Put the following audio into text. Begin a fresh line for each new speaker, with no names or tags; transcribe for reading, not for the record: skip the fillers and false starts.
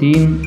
3